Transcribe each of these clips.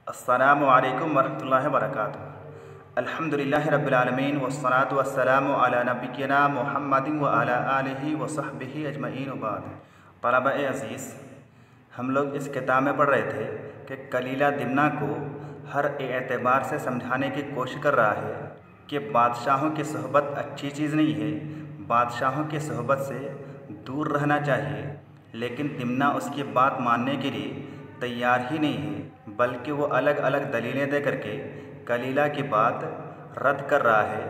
अस्सलामु अलैकुम वरहमतुल्लाहि वबरकातुहू। अल्हम्दुलिल्लाहि रब्बिल आलमीन वस्सलातु वस्सलामु अला नबिय्यिना मुहम्मदिन व अला आलिहि व सहबिहि अजमईन व बाद। तलबा-ए अज़ीज़, हम लोग इस किताब में पढ़ रहे थे कि कलीला दिमना को हर एतबार से समझाने की कोशिश कर रहा है कि बादशाहों की सोहबत अच्छी चीज़ नहीं है, बादशाहों की सोहबत से दूर रहना चाहिए। लेकिन दिमना उसकी बात मानने के लिए तैयार ही नहीं है, बल्कि वो अलग अलग दलीलें दे करके कलीला की बात रद्द कर रहा है,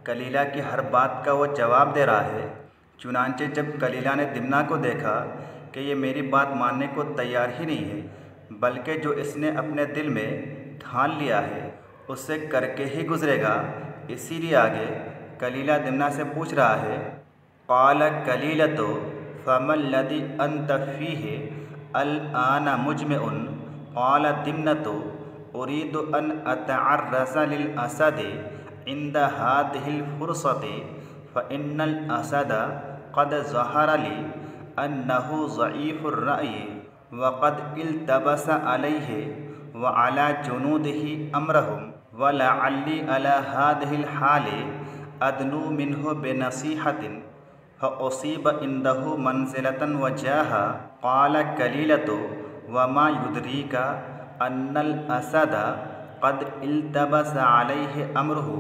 कलीला की हर बात का वो जवाब दे रहा है। चुनांचे जब कलीला ने दिमना को देखा कि ये मेरी बात मानने को तैयार ही नहीं है, बल्कि जो इसने अपने दिल में ठान लिया है उससे करके ही गुजरेगा, इसीलिए आगे कलीला दिमना से पूछ रहा है, क़ाल कलीलतो फ़मल्लज़ी अन्त फ़ीहि अल-आना मुजमिउन क़ाल दिमनतो उरीदु अन अतअर्रज़ लिल असदि इंद हादिहिल फ़ुरसति फ़इन्नल असद क़द ज़हर ली अन्नहु ज़ईफ़ुर रअय व क़द इल्तबस अलैहि व अला जुनूदिही अमरहुम व लअल्ली अला हादिहिल हालि अदनु मिन्हु बिनसीहतिन फ़उसीब इंदहु मंज़िलतन व जाहा। क़ाल कलीलतो वमा युद्रीका अन्नल असद क़द इल्तबस अलैहि अमरुहु।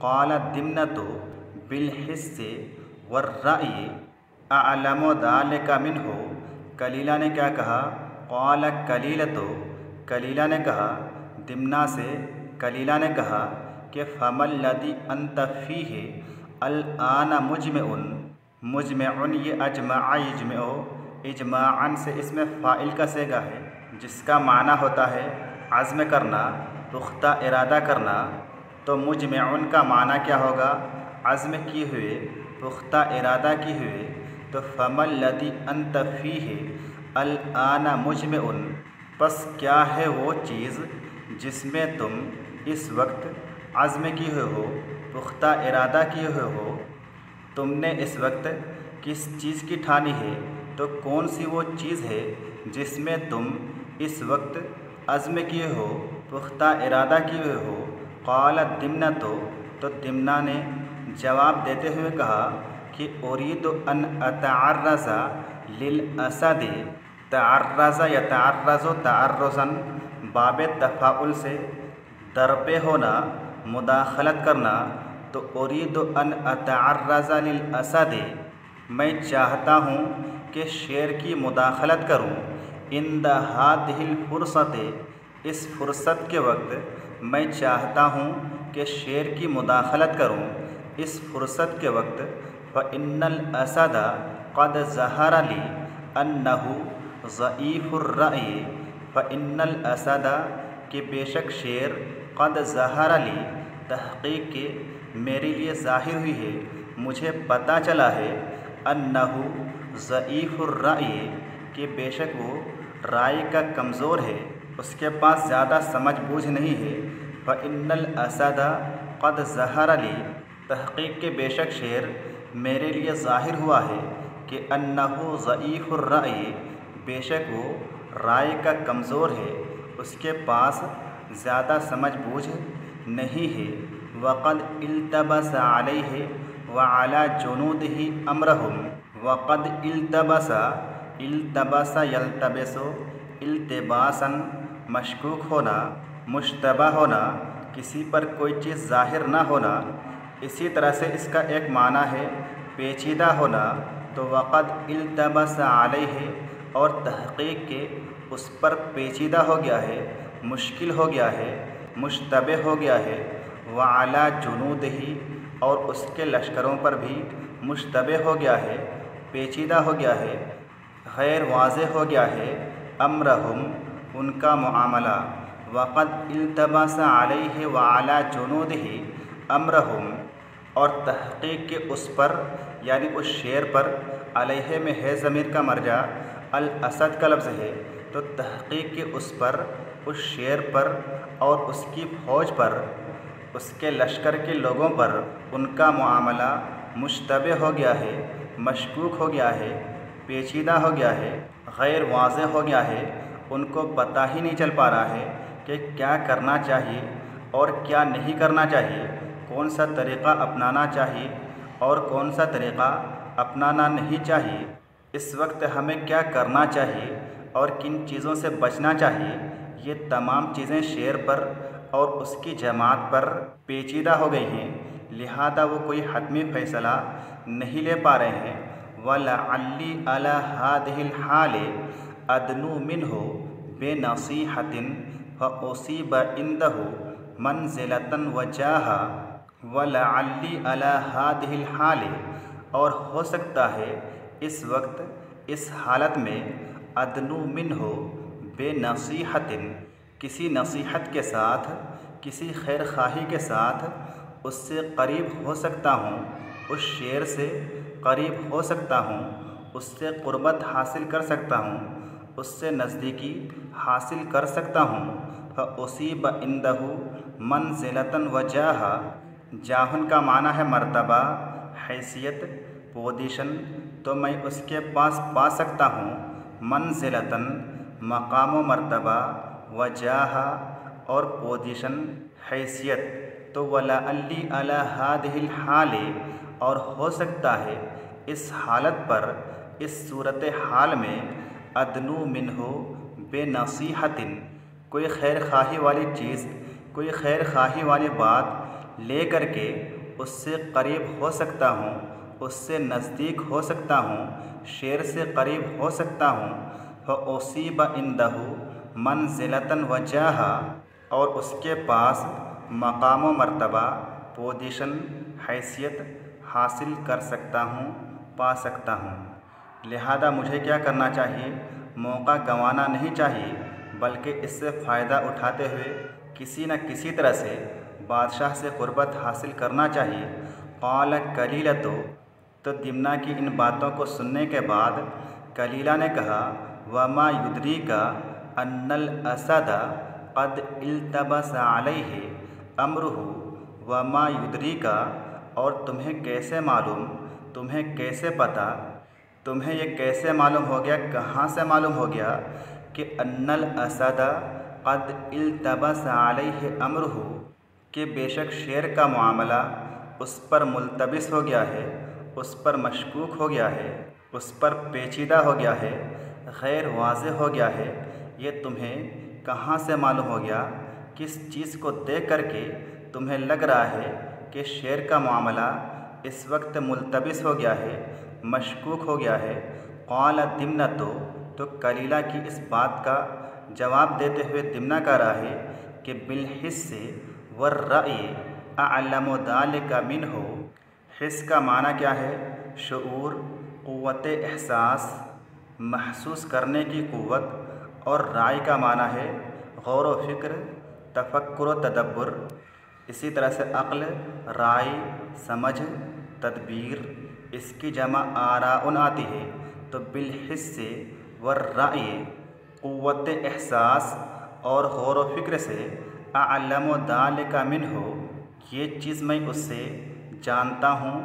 क़ाल दिमनतो बिलहिस्सि वर्रअय अअलमु ज़ालिका मिन्हु। कलीला ने क्या कहा? क़ाल कलीलतो, कलीला ने कहा दिमना से, कलीला ने कहा कि फ़मल्लज़ी अन्त फ़ीहि अल-आना मुजमिउन। मुजमिउन ये अजमअ यजमअ, इजमाअन से इसमें फ़ाइल का सेगा है, जिसका माना होता है अज़्म करना, पुख्ता इरादा करना। तो मुजमिउन का माना क्या होगा? अज़्म किए हुए, पुख्ता इरादा किए हुए। तो फ़मल्लज़ी अन्त फ़ीहि अल-आना मुजमिउन, बस क्या है वो चीज़ जिसमें तुम इस वक्त अज़्म किए हुए हो, पुख्ता इरादा किए हुए हो। तुमने इस वक्त किस चीज़ की ठानी है? तो कौन सी वो चीज़ है जिसमें तुम इस वक्त अज़्म किए हो, पुख्ता इरादा किए हुए हो? क़ाल दिमनतो, तो दिमना ने जवाब देते हुए कहा कि उरीदु अन अतअर्रज़ लिल असदि। तअर्रज़ यतअर्रज़ु तअर्रुज़न, बाबे तफ़ाउल से दरपे होना, मुदाखलत करना। तो उरीदु अन अतअर्रज़ लिल असदि, मैं चाहता हूँ कि शेर की मुदाखलत करूँ। इंद हादिहिल फ़ुरसति, इस फ़ुर्सत के वक्त मैं चाहता हूँ कि शेर की मुदाखलत करूँ, इस फ़ुर्सत के वक्त। फ़इन्नल असद क़द ज़हर ली अन्नहु ज़ईफ़ुर रअय। फ़इन्नल असद, कि बेशक शेर, क़द ज़हर ली, तहक़ीक़ के मेरे लिए ज़ाहिर हुई है, मुझे पता चला है, अन्नहु ज़ईफ़ुर रअय, कि बेशक वो राय का कमज़ोर है, उसके पास ज़्यादा समझ बूझ नहीं है। फ़इन्नल असद क़द ज़हर ली, तहक़ीक़ के बेशक शेर मेरे लिए ज़ाहिर हुआ है कि अन्नहु ज़ईफ़ुर रअय, बेशक वो राय का कमज़ोर है, उसके पास ज़्यादा समझ बूझ नहीं है। वक़द इल्तबस अलैहि व अला जुनूदिही अमरहुम। वक़द इल्तबस, इल्तबस यल्तबिसु इल्तिबासन, मशकूक होना, मुश्तबह होना, किसी पर कोई चीज़ ज़ाहिर ना होना। इसी तरह से इसका एक माना है पेचीदा होना। तो वक़द इल्तबस अलैहि, और तहक़ीक़ के उस पर पेचीदा हो गया है, मुश्किल हो गया है, मुश्तबह हो गया है। व अला जुनूदिही, और उसके लश्करों पर भी मुश्तबह हो गया है, पेचीदा हो गया है, गैर वाज़ेह हो गया है। अमरहुम, उनका मुआमला। वक़द इल्तबस अलैहि व अला जुनूदिही अमरहुम, और तहक़ीक़ के उस पर, यानी उस शेर पर, अलैहि में है ज़मीर का मर्जा, अल असद का लफ्ज़ है। तो तहक़ीक़ के उस पर, उस शेर पर और उसकी फ़ौज पर, उसके लश्कर के लोगों पर उनका मुआमला मुश्तबह हो गया है, मशकूक हो गया है, पेचीदा हो गया है, गैर वाज़ेह हो गया है। उनको पता ही नहीं चल पा रहा है कि क्या करना चाहिए और क्या नहीं करना चाहिए, कौन सा तरीक़ा अपनाना चाहिए और कौन सा तरीक़ा अपनाना नहीं चाहिए, इस वक्त हमें क्या करना चाहिए और किन चीज़ों से बचना चाहिए, ये तमाम चीज़ें शेर पर और उसकी जमात पर पेचीदा हो गई हैं। लिहाजा वो कोई हतमी फ़ैसला नहीं ले पा रहे हैं। वलअल्ली अला हादिहिल हाल अदनु मिन्हु बेनसीहतिन फ़उसीब इंदहु मंज़िलतन वजाहा। वलअल्ली अला हादिहिल हाल, और हो सकता है इस वक्त इस हालत में अदनु मिन्हु बेनसीहतिन, किसी नसीहत के साथ, किसी खैर खाही के साथ उससे करीब हो सकता हूँ, उस शेर से करीब हो सकता हूँ, उससे क़ुर्बत हासिल कर सकता हूँ, उससे नज़दीकी हासिल कर सकता हूँ। फ़उसीब इंदहु मंज़िलतन वजाहा, जाहुन का माना है मर्तबा, हैसियत, पोजीशन, तो मैं उसके पास पा सकता हूँ मंज़िलतन, मकाम व मर्तबा, वजाहा और पोजीशन, हैसियत। तो वलअल्ली अला हादिहिल हाल, और हो सकता है इस हालत पर, इस सूरत हाल में अदनु मिन्हु बेनसीहतिन, कोई खैर खाही वाली चीज़, कोई खैर खाही वाली बात ले कर के उससे करीब हो सकता हूँ, उससे नज़दीक हो सकता हूँ, शेर से करीब हो सकता हूँ। फ़उसीब इंदहु मंज़िलतन वजाहा, और उसके पास मकाम व मर्तबा, पोजीशन, हैसियत हासिल कर सकता हूँ, पा सकता हूँ। लिहाजा मुझे क्या करना चाहिए, मौका गंवाना नहीं चाहिए, बल्कि इससे फ़ायदा उठाते हुए किसी न किसी तरह से बादशाह से क़ुर्बत हासिल करना चाहिए। क़ाल कलीलतो, तो दिमना की इन बातों को सुनने के बाद कलीला ने कहा, वमा युद्रीका अन्नल असद क़द इल्तबस अलैहि अम्रुहु। वमा युद्रीका, और तुम्हें कैसे मालूम, तुम्हें कैसे पता, तुम्हें ये कैसे मालूम हो गया, कहाँ से मालूम हो गया कि अन्नल असद क़द इल्तबस अलैहि अम्रुहु, कि बेशक शेर का मामला उस पर मुल्तबिस हो गया है, उस पर मशकूक हो गया है, उस पर पेचीदा हो गया है, गैर वाज़ेह हो गया है। ये तुम्हें कहाँ से मालूम हो गया, किस चीज़ को देख कर के तुम्हें लग रहा है कि शेर का मामला इस वक्त मुल्तबिस हो गया है, मशकूक हो गया है। क़ाल दिमनतो, तो कलीला की इस बात का जवाब देते हुए दिमना कह रहा है कि बिलहिस्से वर्रअय अअलमु ज़ालिका मिन्हु। हिस्स का माना क्या है, शऊर, क़ुव्वत एहसास, महसूस करने की क़ुव्वत, और राय का माना है गौर व फ़िक्र, तफक्कुर व तदब्बुर। इसी तरह से अक़्ल, राय, समझ, तदबीर, इसकी जमा आराउन आती है। तो बिलहिस्से वर्रअय, क़ुव्वत एहसास और गौर व फ़िक्र से, अअलमु ज़ालिका मिन्हु, ये चीज़ मैं उससे जानता हूँ,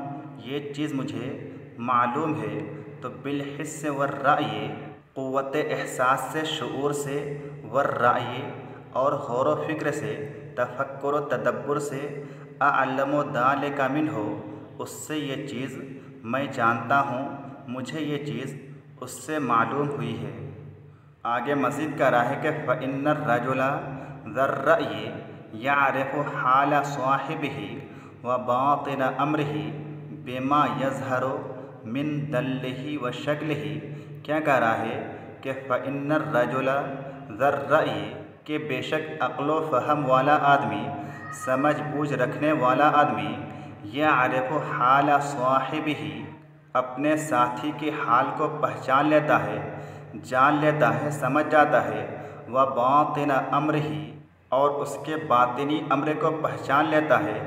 ये चीज़ मुझे मालूम है। तो बिलहिस्से वर्रअय, क़ुव्वत एहसास से, शऊर से, वर्रअय और गौर व फ़िक्र से, तफक्कुर व तदब्बुर से, अअलमु ज़ालिका मिन्हु, उससे ये चीज़ मैं जानता हूँ, मुझे ये चीज़ उससे मालूम हुई है। आगे मज़ीद कह रहा है कि फ़इन्नर रजुला ज़र्रअय यारिफ़ु हाल साहिबिही व बातिन अम्रिही बिमा यज़हरु मिन दल्लिही व शक्लिही। क्या कह रहा है कि फ़इन्नर रजुला ज़र्रअय, के बेशक अक़्ल व फ़हम वाला आदमी, समझ बूझ रखने वाला आदमी, यारिफ़ु हाल साहिबिही, अपने साथी के हाल को पहचान लेता है, जान लेता है, समझ जाता है। व बातिन अम्रिही, और उसके बातिनी अम्र को पहचान लेता है,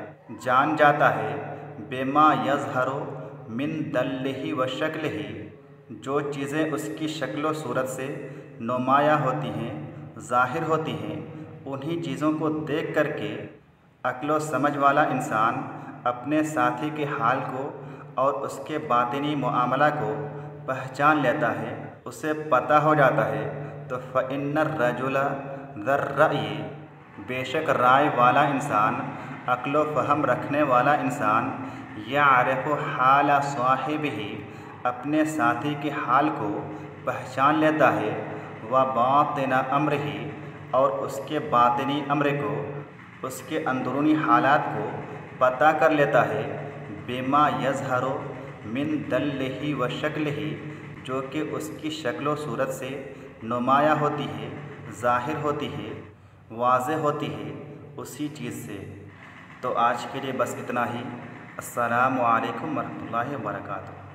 जान जाता है। बेमा यज़हरु मिन दल्लिही व शक्लिही, जो चीज़ें उसकी शक्ल व सूरत से नुमाया होती हैं, ज़ाहिर होती हैं, उन्हीं चीज़ों को देख कर के अक्ल व समझ वाला इंसान अपने साथी के हाल को और उसके बातिनी मुआमला को पहचान लेता है, उसे पता हो जाता है। तो फ़इन्नर रजुला ज़र्रअय, बेशक राय वाला इंसान, अक्ल व फ़हम रखने वाला इंसान, यारिफ़ हाल साहिबिही, अपने साथी के हाल को पहचान लेता है, व बातिन अम्रिही, और उसके बातिनी अम्र को, उसके अंदरूनी हालात को पता कर लेता है, बिमा यज़हरो मिन दल्लिही व शक्लिही, जो कि उसकी शक्ल व सूरत से नुमाया होती है, ज़ाहिर होती है, वाज़ेह होती है, उसी चीज़ से। तो आज के लिए बस इतना ही। अस्सलामु अलैकुम वरहमतुल्लाहि व बरकातुहू।